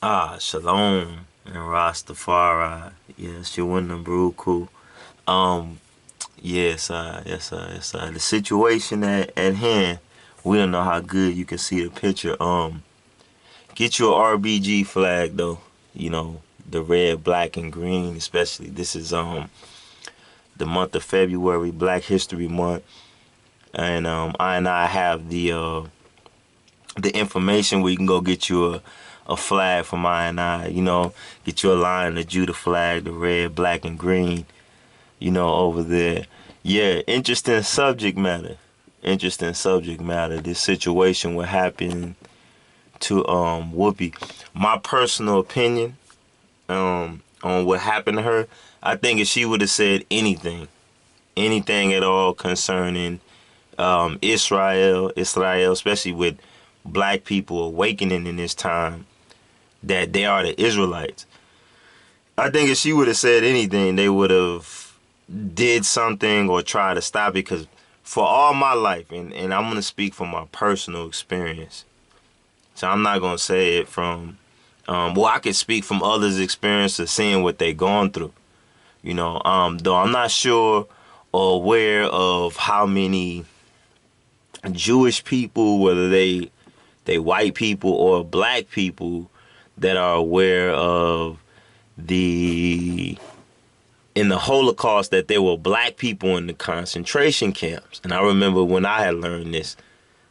Shalom and Ras Tafari. Yes, you win the Beruku. Um, yes. The situation at hand, we don't know how good you can see the picture. Get you a RBG flag though. You know, the red, black, and green, especially. This is the month of February, Black History Month, and I have the information where you can go get you a flag from I. Get you a line of Judah flag, the red, black, and green, over there. Yeah, interesting subject matter. Interesting subject matter. This situation what happened to Whoopi. My personal opinion on what happened to her, I think if she would have said anything at all concerning Israel, especially with black people awakening in this time that they are the Israelites. I think if she would have said anything, they would have did something or tried to stop it. Because for all my life, and I'm gonna speak from my personal experience, so I'm not gonna say it from. I can speak from others' experience of seeing what they gone through. Though I'm not sure or aware of how many Jewish people, whether they white people or black people, that are aware of the in the Holocaust that there were black people in the concentration camps. And I remember when I had learned this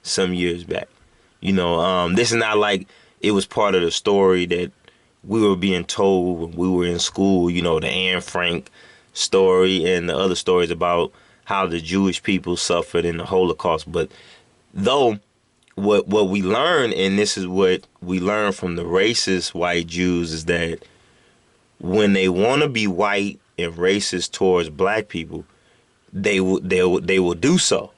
some years back. This is not like it was part of the story that we were being told when we were in school, the Anne Frank story and the other stories about how the Jewish people suffered in the Holocaust. But though what we learn, and this is what we learn from the racist white Jews, is that when they want to be white and racist towards black people, they will do so.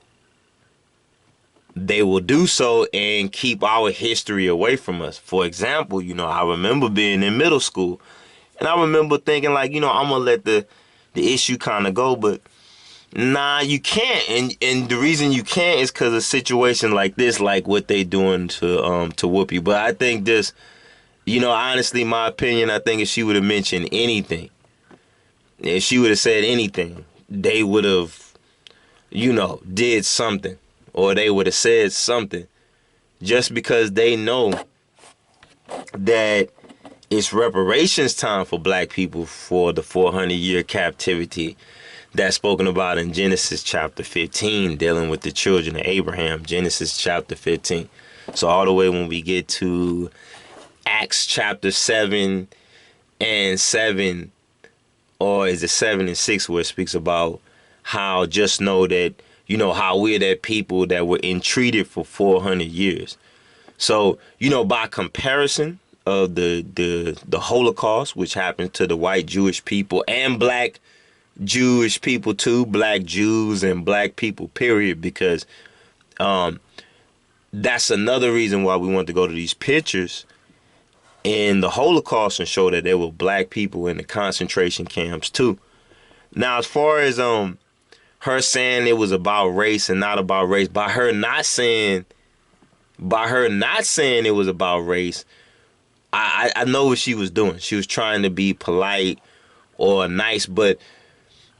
They will do so and keep our history away from us. For example, I remember being in middle school, and I remember thinking like, I'm gonna let the issue kind of go, but nah, you can't, and the reason you can't is because of a situation like this, like what they doing to Whoopi. But I think this, honestly, my opinion, I think if she would have mentioned anything, if she would have said anything, they would have, did something, or they would have said something, just because they know that it's reparations time for black people for the 400-year captivity that's spoken about in Genesis chapter 15, dealing with the children of Abraham, Genesis chapter 15. So all the way when we get to Acts chapter 7 and 7, or is it 7 and 6, where it speaks about how just know that, how we're that people that were entreated for 400 years. So, by comparison of the Holocaust, which happened to the white Jewish people and black Jewish people too, black Jews and black people, period, because that's another reason why we want to go to these pictures in the Holocaust and show that there were black people in the concentration camps too. Now, as far as her saying it was about race and not about race, by her not saying it was about race, I know what she was doing. She was trying to be polite or nice, but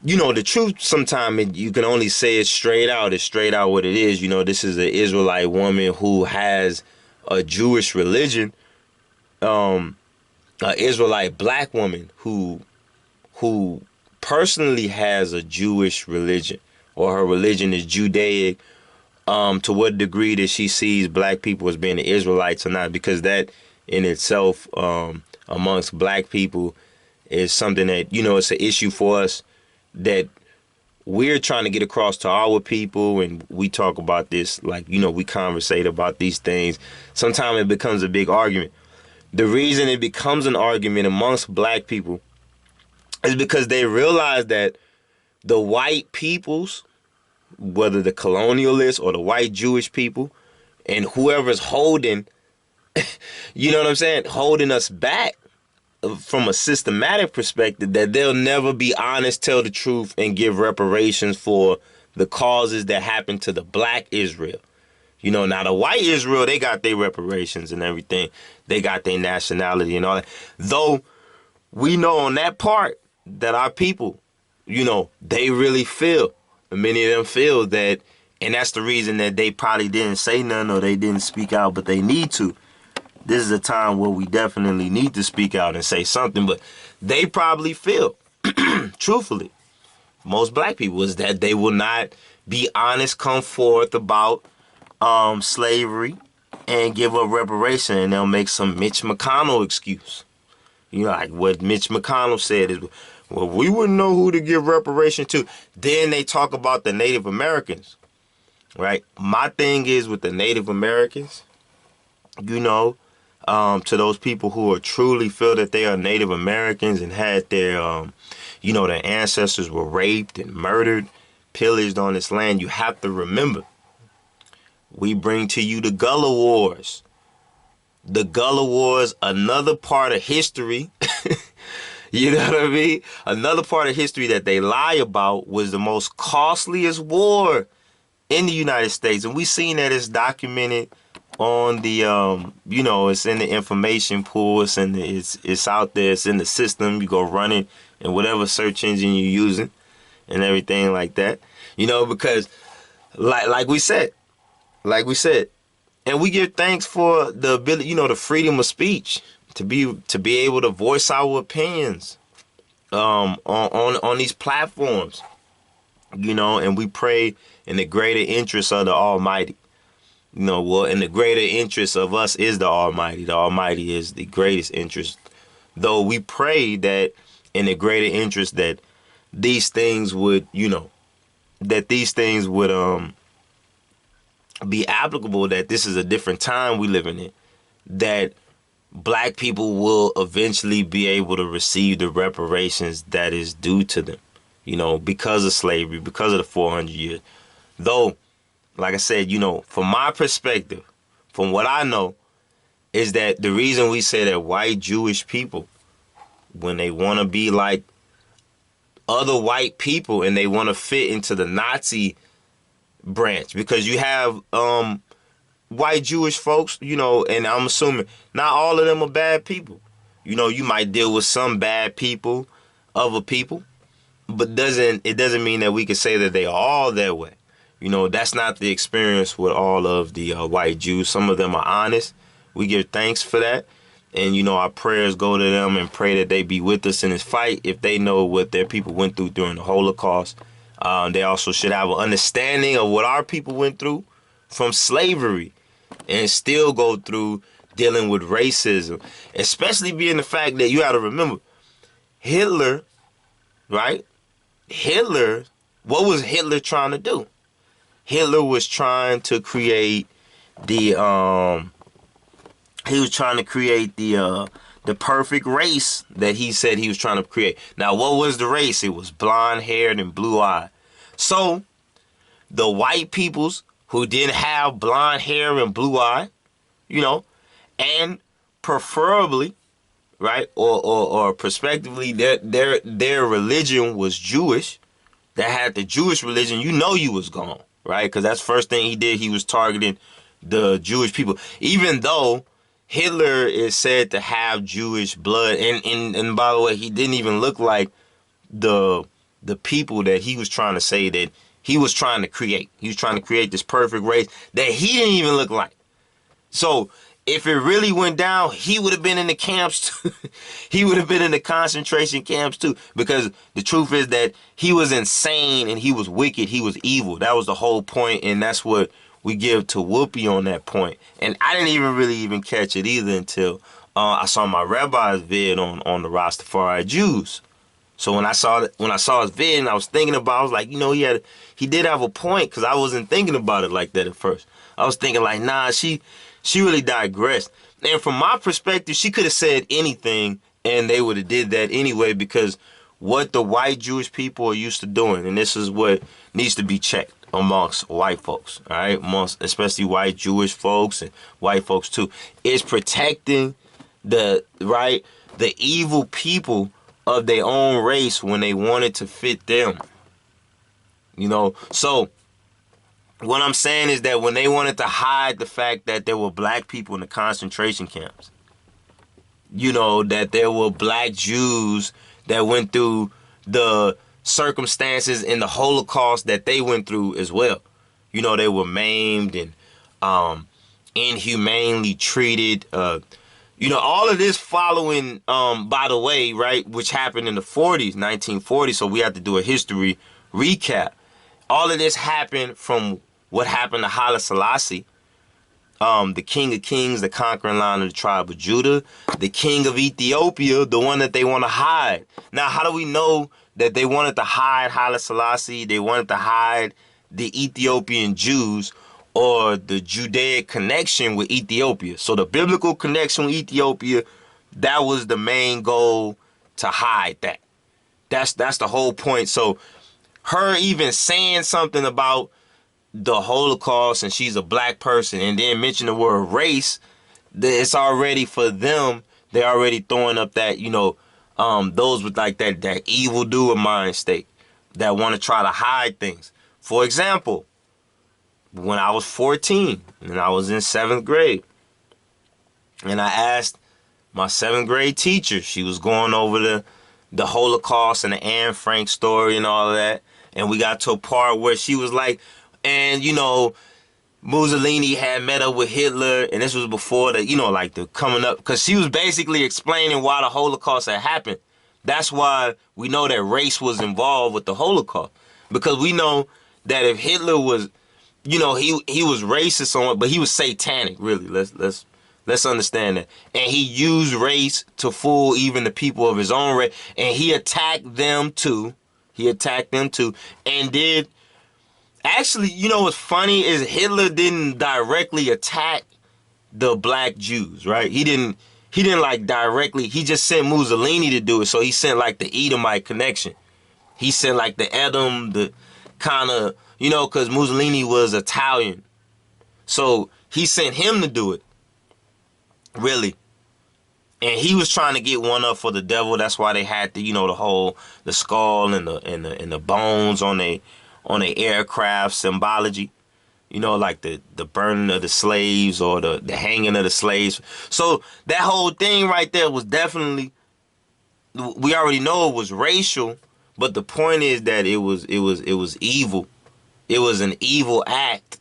the truth sometimes you can only say it straight out. It's straight out what it is. This is an Israelite woman who has a Jewish religion, an Israelite black woman who personally has a Jewish religion, or her religion is Judaic. To what degree that she sees black people as being the Israelites or not, because that in itself, amongst black people, is something that, it's an issue for us that we're trying to get across to our people, and we talk about this, like, we conversate about these things. Sometimes it becomes a big argument. The reason it becomes an argument amongst black people is because they realize that the white peoples, whether the colonialists or the white Jewish people, and whoever's holding, holding us back from a systematic perspective, that they'll never be honest, tell the truth, and give reparations for the causes that happened to the black Israel. You know, now the white Israel, they got their reparations and everything. They got their nationality and all that. Though we know on that part that our people, you know, they really feel, many of them feel that, and that's the reason that they probably didn't say nothing or they didn't speak out, but they need to. This is a time where we definitely need to speak out and say something, but they probably feel, truthfully, most black people, is that they will not be honest, come forth about slavery and give up reparation, and they'll make some Mitch McConnell excuse. You know, like what Mitch McConnell said is, well, we wouldn't know who to give reparation to. Then they talk about the Native Americans, right? My thing is with the Native Americans, you know, to those people who are truly feel that they are Native Americans and had their, you know, their ancestors were raped and murdered, pillaged on this land, you have to remember, we bring to you the Gullah Wars. The Gullah Wars, another part of history, you know what I mean? Another part of history that they lie about, was the most costliest war in the United States. And we seen that it's documented on the, you know, it's in the information pool, it's out there, it's in the system. You go run it in whatever search engine you're using and everything like that. You know, because like we said, and we give thanks for the ability, you know, the freedom of speech, to be able to voice our opinions on these platforms, you know, and we pray in the greater interest of the Almighty. You know, well, in the greater interest of us is the Almighty. The Almighty is the greatest interest. Though we pray that in the greater interest that these things would, you know, that these things would be applicable, that this is a different time we living in, that black people will eventually be able to receive the reparations that is due to them, you know, because of slavery, because of the 400 years. Though, like I said, you know, from my perspective, from what I know, is that the reason we say that white Jewish people, when they want to be like other white people and they want to fit into the Nazi branch, because you have white Jewish folks, you know, and I'm assuming not all of them are bad people. You know, you might deal with some bad people, other people, but it doesn't mean that we can say that they are all that way. You know, that's not the experience with all of the white Jews. Some of them are honest. We give thanks for that. And, you know, our prayers go to them and pray that they be with us in this fight. If they know what their people went through during the Holocaust, they also should have an understanding of what our people went through from slavery and still go through dealing with racism, especially being the fact that you got to remember, Hitler, right? Hitler, what was Hitler trying to do? Hitler was trying to create the the perfect race that he said he was trying to create. Now, what was the race? It was blonde-haired and blue-eyed. So, the white peoples who didn't have blonde hair and blue eye, you know, and preferably, right, or prospectively, their religion was Jewish, that had the Jewish religion, you know you was gone, right? Because that's the first thing he did. He was targeting the Jewish people. Even though Hitler is said to have Jewish blood, and by the way, he didn't even look like the people that he was trying to say that he was trying to create. He was trying to create this perfect race that he didn't even look like. So if it really went down, he would have been in the camps too. He would have been in the concentration camps too. Because the truth is that he was insane and he was wicked. He was evil. That was the whole point, and that's what we give to Whoopi on that point. And I didn't even catch it either until I saw my rabbi's vid on the Rastafari Jews. So when I saw his vid and I was thinking about it, I was like, you know, he did have a point, because I wasn't thinking about it like that at first. I was thinking like, nah, she really digressed. And from my perspective, she could have said anything and they would have did that anyway, because what the white Jewish people are used to doing, and this is what needs to be checked amongst white folks, all right, amongst especially white Jewish folks and white folks too, is protecting the evil people of their own race when they wanted to fit them. You know, so what I'm saying is that when they wanted to hide the fact that there were black people in the concentration camps, that there were black Jews that went through the circumstances in the Holocaust that they went through as well. They were maimed and inhumanely treated. All of this following, by the way, right, which happened in the 1940s. So we have to do a history recap. All of this happened from what happened to Haile Selassie, the King of Kings, the conquering line of the tribe of Judah, the King of Ethiopia, the one that they want to hide. Now, how do we know that they wanted to hide Haile Selassie? They wanted to hide the Ethiopian Jews, or the Judaic connection with Ethiopia. So the biblical connection with Ethiopia, that was the main goal, to hide that. That's the whole point. So her even saying something about the Holocaust and she's a black person and then mention the word race, it's already for them. They're already throwing up that, those with like that evildoer mind state that want to try to hide things. For example, when I was 14 and I was in 7th grade, and I asked my 7th grade teacher, she was going over the Holocaust and the Anne Frank story and all of that, and we got to a part where she was like, and Mussolini had met up with Hitler, and this was before the coming up, because she was basically explaining why the Holocaust had happened. That's why we know that race was involved with the Holocaust, because we know that if Hitler was, he was racist on it, but he was satanic, really. Let's understand that. And he used race to fool even the people of his own race, and he attacked them too. And did actually, what's funny is Hitler didn't directly attack the black Jews, right? He didn't like directly. He just sent Mussolini to do it. So he sent like the Edomite connection. He sent like the Edom, the kind of, because Mussolini was Italian. So he sent him to do it, really. And he was trying to get one up for the devil. That's why they had the skull and the bones on a aircraft symbology. Like the burning of the slaves or the hanging of the slaves. So that whole thing right there was definitely, we already know it was racial, but the point is that it was evil. It was an evil act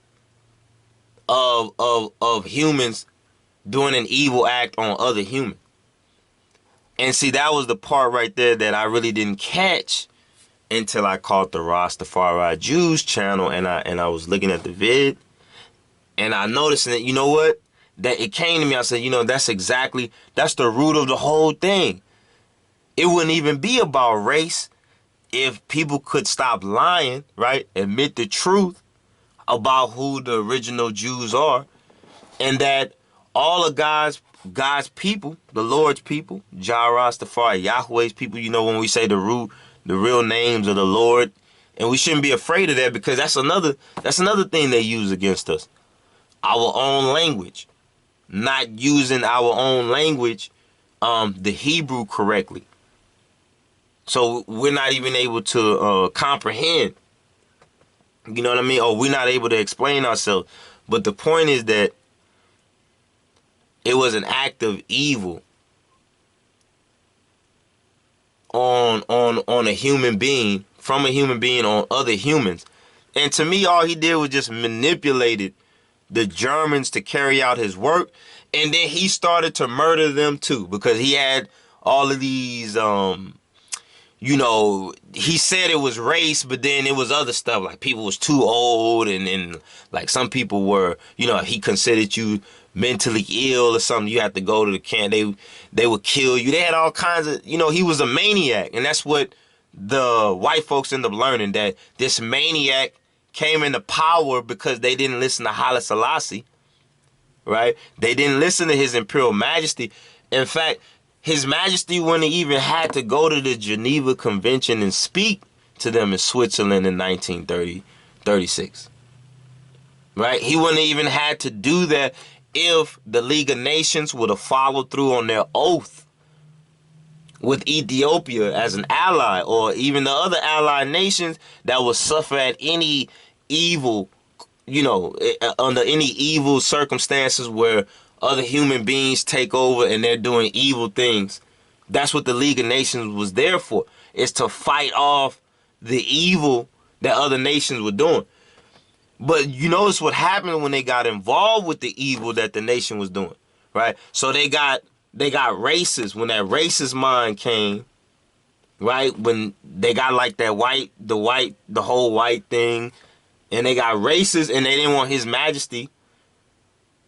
of humans doing an evil act on other humans. And see, that was the part right there that I really didn't catch until I caught the Rastafari Jews channel, and I was looking at the vid, and I noticed that, that it came to me. I said, that's the root of the whole thing. It wouldn't even be about race if people could stop lying, right? Admit the truth about who the original Jews are, and that all of God's people, the Lord's people, Jah Rastafari, Yahweh's people, when we say the real names of the Lord, and we shouldn't be afraid of that, because that's another thing they use against us. Our own language, not using our own language, the Hebrew correctly. So we're not even able to comprehend, you know what I mean? Or we're not able to explain ourselves. But the point is that it was an act of evil on a human being, from a human being on other humans. And to me, all he did was just manipulated the Germans to carry out his work. And then he started to murder them too, because he had all of these, he said it was race, but then it was other stuff, like people was too old, and like some people were, he considered you mentally ill or something, you have to go to the camp, they would kill you. They had all kinds of, he was a maniac. And that's what the white folks end up learning, that this maniac came into power because they didn't listen to Haile Selassie, right? They didn't listen to his Imperial Majesty. In fact, His Majesty wouldn't even had to go to the Geneva Convention and speak to them in Switzerland in 1936. Right? He wouldn't even had to do that if the League of Nations would have followed through on their oath with Ethiopia as an ally, or even the other allied nations that would suffer at any evil under any evil circumstances where other human beings take over and they're doing evil things. That's what the League of Nations was there for, is to fight off the evil that other nations were doing. But you notice what happened when they got involved with the evil that the nation was doing, right? So they got racist. When that racist mind came, right? When they got like that the whole white thing, and they got racist, and they didn't want His Majesty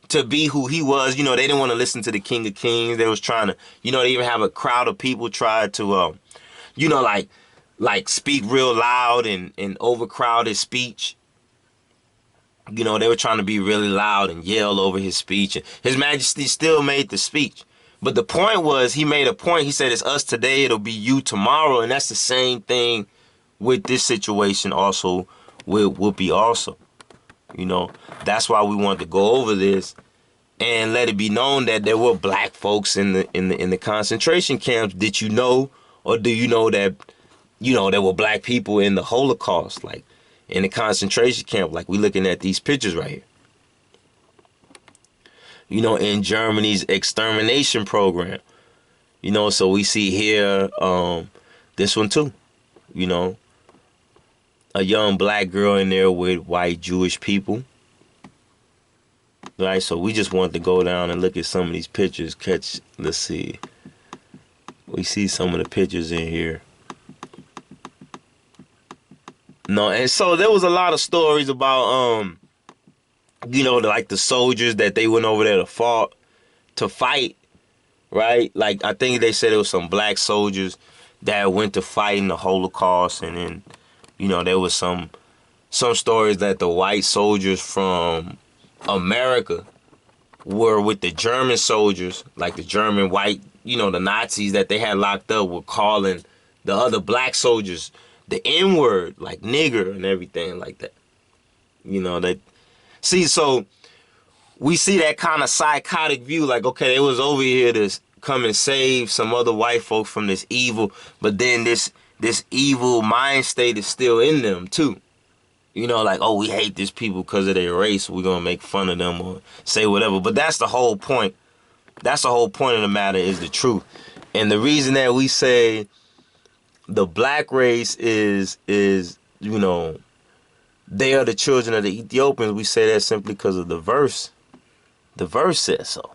to be who he was. They didn't want to listen to the King of Kings. They was trying to, they even have a crowd of people try to, speak real loud and overcrowd his speech. They were trying to be really loud and yell over his speech. And His Majesty still made the speech. But the point was, he made a point. He said, it's us today, it'll be you tomorrow. And that's the same thing with this situation also, with Whoopi also. That's why we wanted to go over this and let it be known that there were black folks in the concentration camps. Did you know, or do you know that, there were black people in the Holocaust, like in the concentration camp, like we looking at these pictures right here. In Germany's extermination program. So we see here, this one too, a young black girl in there with white Jewish people. Right, so we just wanted to go down and look at some of these pictures. Let's see. We see some of the pictures in here. No, and so there was a lot of stories about, like the soldiers that they went over there to fight, right? Like, I think they said it was some black soldiers that went to fight in the Holocaust, and then, there was some stories that the white soldiers from America were with the German soldiers, like the German white, the Nazis that they had locked up, were calling the other black soldiers the N-word, like nigger and everything like that. So we see that kind of psychotic view, like, okay, they was over here to come and save some other white folk from this evil, but then this evil mind state is still in them too. Like, oh, we hate these people because of their race. We're going to make fun of them or say whatever. But that's the whole point. That's the whole point of the matter, is the truth. And the reason that we say the black race is they are the children of the Ethiopians, we say that simply because of the verse. The verse says so.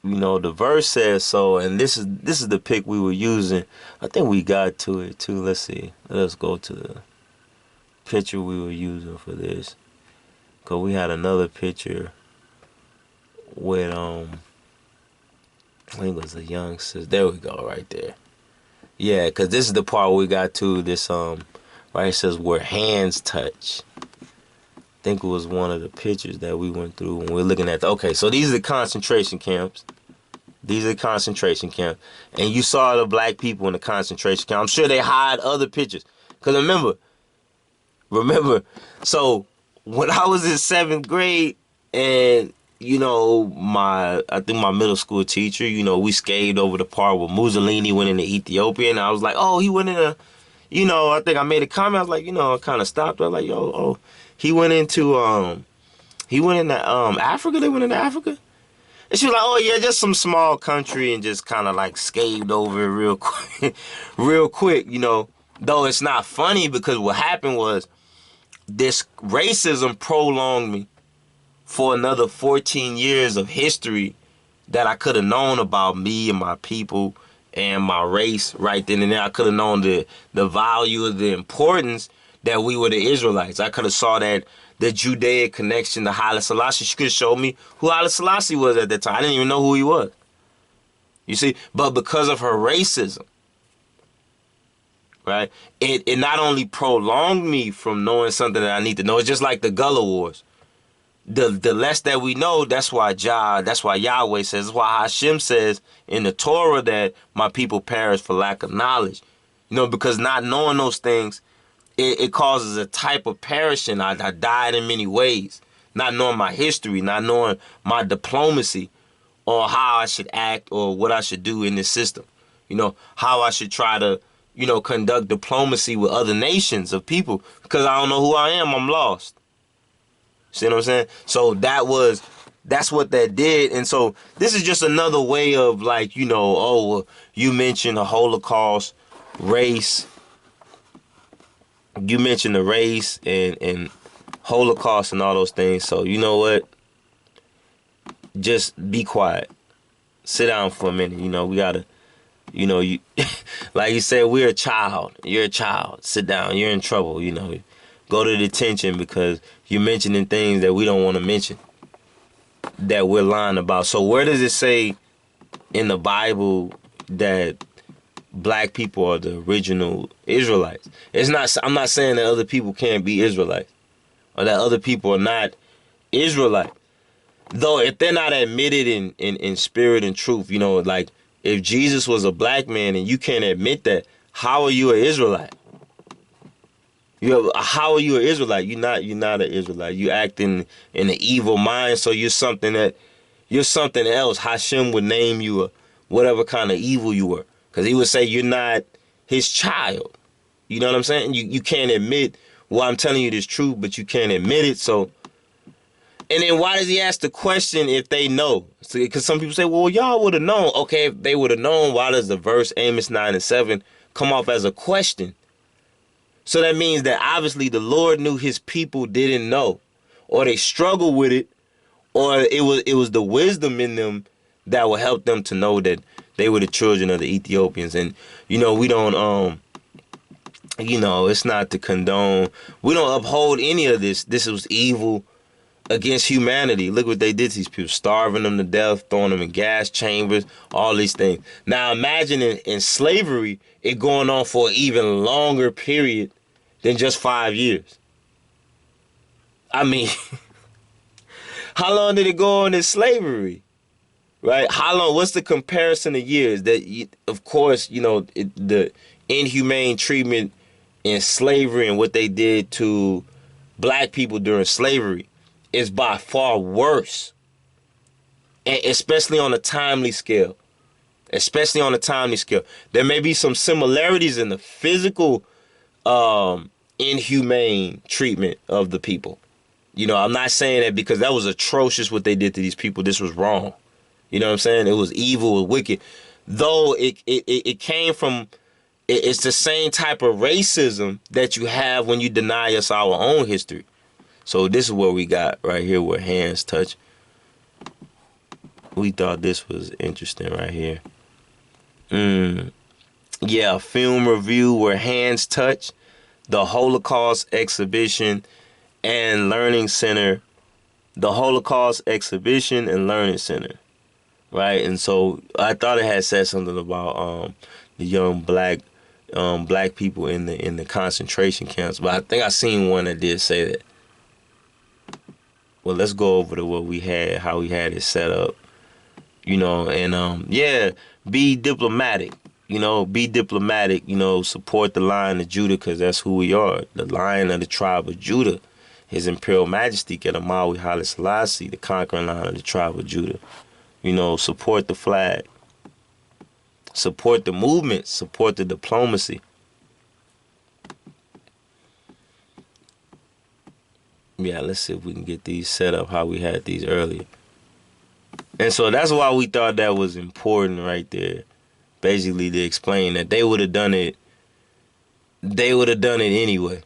The verse says so, and this is the pic we were using. I think we got to it too. Let's see. Let's go to the picture we were using for this, because we had another picture with I think it was a young sister. There we go, right there. Yeah, because this is the part we got to. This right, it says where hands touch. I think it was one of the pictures that we went through when we were looking at okay, so these are the concentration camps. These are the concentration camps. And you saw the black people in the concentration camp. I'm sure they hide other pictures. Because remember, so when I was in 7th grade, and, I think my middle school teacher, we skated over the part where Mussolini went into Ethiopia, and I was like, oh, he went in I think I made a comment. I was like, I kind of stopped. I was like, he went into Africa. They went into Africa. And she was like, oh yeah, just some small country, and just kind of like scaved over it real quick, though it's not funny, because what happened was this racism prolonged me for another 14 years of history that I could have known about me and my people and my race right then and there. I could have known the value of the importance that we were the Israelites. I could have saw that the Judaic connection to Haile Selassie. She could have showed me who Haile Selassie was at that time. I didn't even know who he was. You see? But because of her racism, right, it not only prolonged me from knowing something that I need to know. It's just like the Gullah Wars. The less that we know, that's why Yahweh says, that's why Hashem says in the Torah that my people perish for lack of knowledge. Because not knowing those things, it causes a type of perishing. I died in many ways. Not knowing my history, not knowing my diplomacy, or how I should act or what I should do in this system. How I should try to, conduct diplomacy with other nations of people because I don't know who I am. I'm lost. See what I'm saying? So that's what that did. And so this is just another way of like, you mentioned the Holocaust, race. You mentioned the race and Holocaust and all those things. So you know what? Just be quiet. Sit down for a minute. We gotta, you like you said, we're a child. You're a child. Sit down. You're in trouble. Go to detention because you're mentioning things that we don't want to mention, that we're lying about. So where does it say in the Bible that black people are the original Israelites? It's not. I'm not saying that other people can't be Israelites or that other people are not Israelites. Though if they're not admitted in spirit and truth, like if Jesus was a black man and you can't admit that, how are you an Israelite? How are you an Israelite? You're not an Israelite. You act in an evil mind, so you're something else. Hashem would name you whatever kind of evil you were, because he would say you're not his child. You know what I'm saying? You can't admit, well, I'm telling you this truth, but you can't admit it. So, and then why does he ask the question if they know? Because some people say, well, y'all would have known. Okay, if they would have known, why does the verse Amos 9:7 come off as a question? So that means that obviously the Lord knew his people didn't know, or they struggled with it, or it was the wisdom in them that will help them to know that they were the children of the Ethiopians. And we don't it's not to condone. We don't uphold any of this. This was evil against humanity. Look what they did to these people, starving them to death, throwing them in gas chambers, all these things. Now imagine in slavery, it going on for an even longer period than just 5 years. I mean, how long did it go on in slavery? Right? How long? What's the comparison of years? Of course, the inhumane treatment in slavery and what they did to black people during slavery is by far worse, and especially on a timely scale. There may be some similarities in the physical inhumane treatment of the people. I'm not saying that because that was atrocious what they did to these people. This was wrong. You know what I'm saying? It was evil, it was wicked. Though it came from, it's the same type of racism that you have when you deny us our own history. So this is what we got right here where hands touch. We thought this was interesting right here. Yeah, film review where hands touch, the Holocaust exhibition and learning center. The Holocaust exhibition and learning center. Right? And so I thought it had said something about the young black people in the concentration camps. But I think I seen one that did say that. Well, let's go over to what we had, how we had it set up, and be diplomatic, support the Lion of Judah because that's who we are, the Lion of the tribe of Judah, His Imperial Majesty Kedamawi Haile Selassie, the conquering Lion of the tribe of Judah. Support the flag, support the movement, support the diplomacy. Yeah, let's see if we can get these set up how we had these earlier. And so that's why we thought that was important right there. Basically to explain that they would have done it. They would have done it anyway.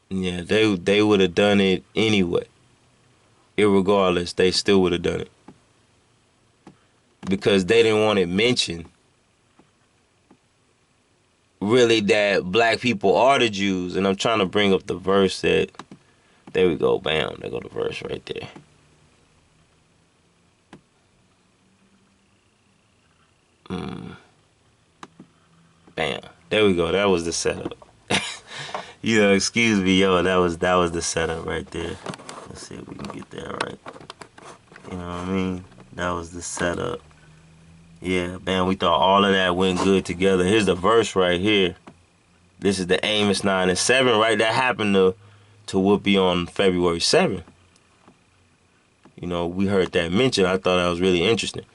Yeah, they would have done it anyway. Irregardless, they still would have done it. Because they didn't want it mentioned. Really that black people are the Jews. And I'm trying to bring up the verse that, there we go, bam, there go the verse right there. Bam, there we go, that was the setup. Excuse me, that was the setup right there. Let's see if we can get that right. You know what I mean? That was the setup. Yeah, man, we thought all of that went good together. Here's the verse right here. This is the Amos 9:7, right? That happened to Whoopi on February 7th. We heard that mentioned. I thought that was really interesting.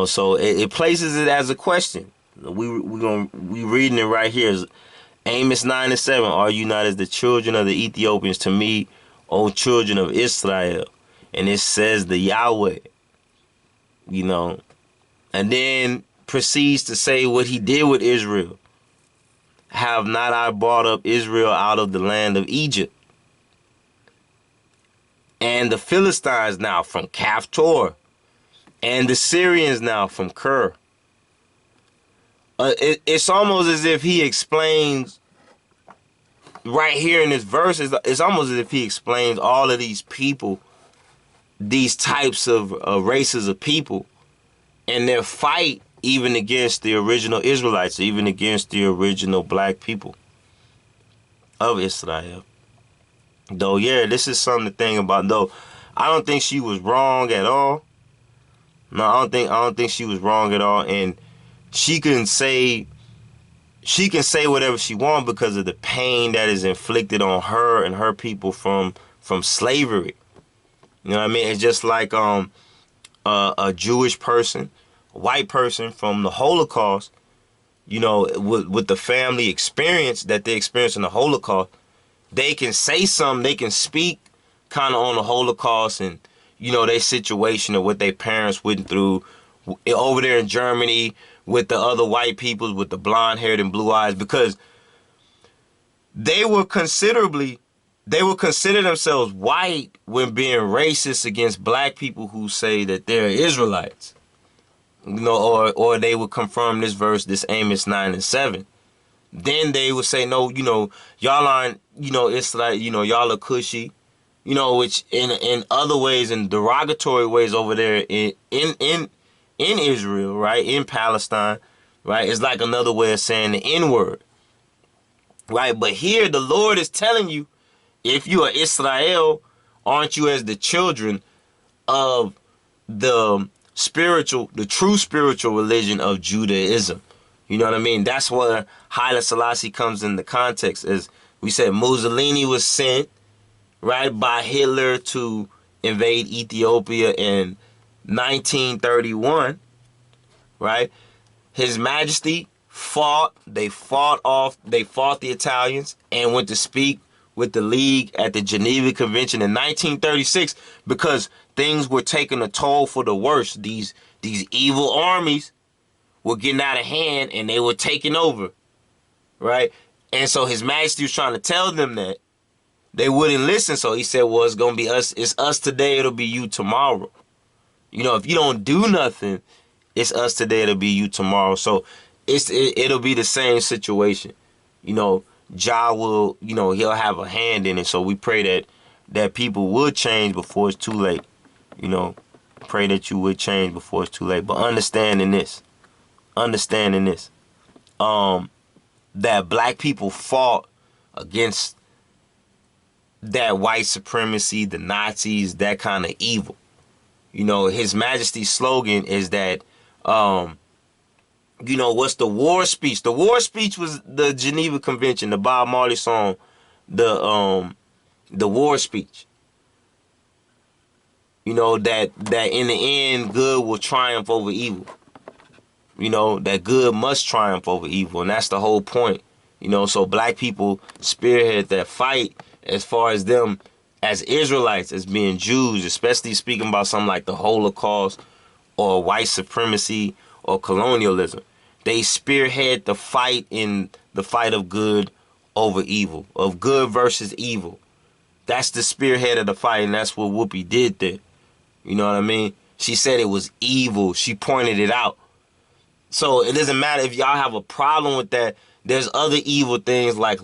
So it places it as a question. We reading it right here. Amos 9:7. Are you not as the children of the Ethiopians to me, O children of Israel? And it says the Yahweh, you know, and then proceeds to say what he did with Israel. Have not I brought up Israel out of the land of Egypt? And the Philistines now from Kaphtor, and the Syrians now from Ker. It's almost as if he explains right here in this verse. It's almost as if he explains all of these people, these types of races of people, and their fight even against the original Israelites, even against the original black people of Israel. Though, yeah, this is something to think about. Though, I don't think she was wrong at all. No, I don't think she was wrong at all. And she can say whatever she wants because of the pain that is inflicted on her and her people from slavery. You know what I mean? It's just like a Jewish person, a white person from the Holocaust, you know, with the family experience that they experienced in the Holocaust. They can say something, they can speak kind of on the Holocaust and, you know, their situation or what their parents went through over there in Germany with the other white peoples with the blonde haired and blue eyes, because they would consider themselves white when being racist against black people who say that they're Israelites. You know, or they would confirm this verse, this Amos 9:7. Then they would say, no, you know, y'all aren't, you know, it's like, you know, y'all are cushy, you know, which in other ways, in derogatory ways over there in Israel, right, in Palestine, right, it's like another way of saying the N-word, right? But here the Lord is telling you, if you are Israel, aren't you as the children of the true spiritual religion of Judaism? You know what I mean? That's where Haile Selassie comes in the context. As we said, Mussolini was sent, right, by Hitler to invade Ethiopia in 1931, right? His Majesty fought the Italians and went to speak with the League at the Geneva Convention in 1936 because things were taking a toll for the worse. These evil armies were getting out of hand and they were taking over, right? And so His Majesty was trying to tell them that. They wouldn't listen, so he said, well, it's going to be us. It's us today, it'll be you tomorrow. You know, if you don't do nothing, it's us today, it'll be you tomorrow. So it'll be the same situation. You know, Jah will, you know, he'll have a hand in it. So we pray that people would change before it's too late. You know, pray that you would change before it's too late. But understanding this, that black people fought against that white supremacy, the Nazis, that kind of evil. You know, His Majesty's slogan is that, you know, what's the war speech? The war speech was the Geneva Convention, the Bob Marley song, the war speech. You know, that in the end, good will triumph over evil. You know, that good must triumph over evil. And that's the whole point. You know, so black people spearhead that fight as far as them as Israelites, as being Jews, especially speaking about something like the Holocaust or white supremacy or colonialism. They spearhead the fight in the fight of good over evil, of good versus evil. That's the spearhead of the fight, and that's what Whoopi did there. You know what I mean? She said it was evil. She pointed it out. So it doesn't matter if y'all have a problem with that. There's other evil things like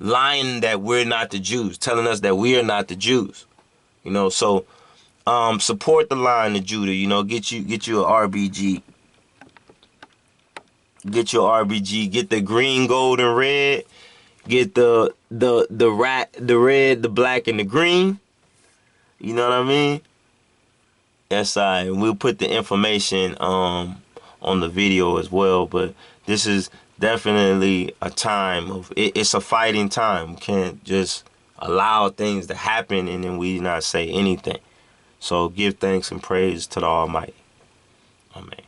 lying that we're not the Jews, telling us that we are not the Jews. You know, so support the line of Judah. You know, get you a RBG. Get your RBG. Get the green, gold, and red. Get the red, the black, and the green. You know what I mean? That's right. We'll put the information on the video as well. But this is definitely a time of it's a fighting time. We can't just allow things to happen and then we not say anything. So give thanks and praise to the Almighty. Amen.